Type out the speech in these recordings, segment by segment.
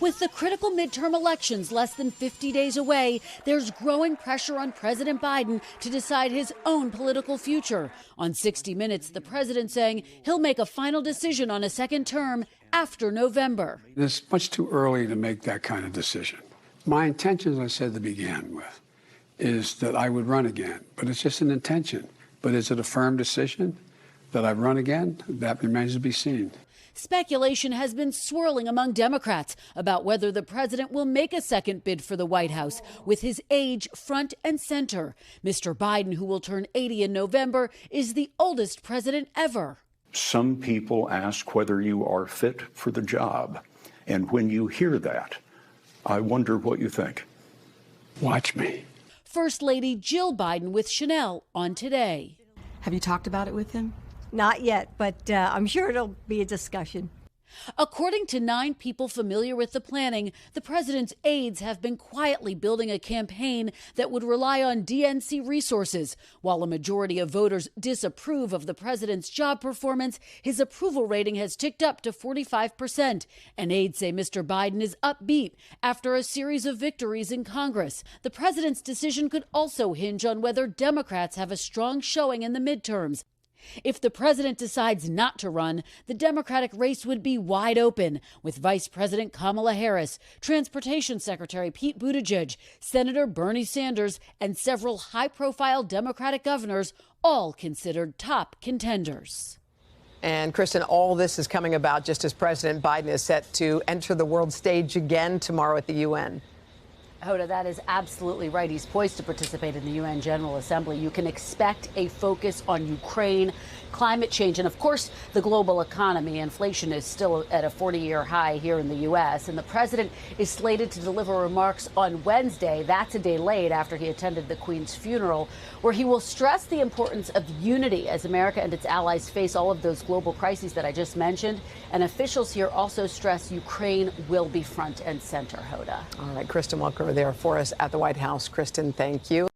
With the critical midterm elections less than 50 days away, there's growing pressure on President Biden to decide his own political future. On 60 Minutes, the president saying he'll make a final decision on a second term after November. It's much too early to make that kind of decision. My intention, as I said to begin with, is that I would run again. But it's just an intention. But is it a firm decision that I run again? That remains to be seen. Speculation has been swirling among Democrats about whether the president will make a second bid for the White House, with his age front and center. Mr. Biden, who will turn 80 in November, is the oldest president ever. Some people ask whether you are fit for the job. And when you hear that, I wonder what you think. Watch me. First Lady Jill Biden with Chanel on Today. Have you talked about it with him? Not yet, but I'm sure it'll be a discussion. According to 9 people familiar with the planning, the president's aides have been quietly building a campaign that would rely on DNC resources. While a majority of voters disapprove of the president's job performance, his approval rating has ticked up to 45%. And aides say Mr. Biden is upbeat after a series of victories in Congress. The president's decision could also hinge on whether Democrats have a strong showing in the midterms. If the president decides not to run, the Democratic race would be wide open, with Vice President Kamala Harris, Transportation Secretary Pete Buttigieg, Senator Bernie Sanders, and several high-profile Democratic governors all considered top contenders. And Kristen, all this is coming about just as President Biden is set to enter the world stage again tomorrow at the UN. Hoda, that is absolutely right. He's poised to participate in the UN General Assembly. You can expect a focus on Ukraine, climate change, and, of course, the global economy. Inflation is still at a 40-year high here in the U.S., and the president is slated to deliver remarks on Wednesday. That's a day late after he attended the Queen's funeral, where he will stress the importance of unity as America and its allies face all of those global crises that I just mentioned. And officials here also stress Ukraine will be front and center, Hoda. All right, Kristen Welker there for us at the White House. Kristen, thank you.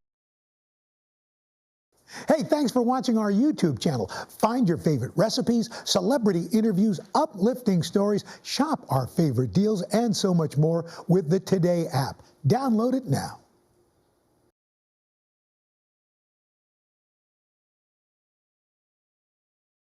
Hey, thanks for watching our YouTube channel. Find your favorite recipes, celebrity interviews, uplifting stories, shop our favorite deals, and so much more with the Today app. Download it now.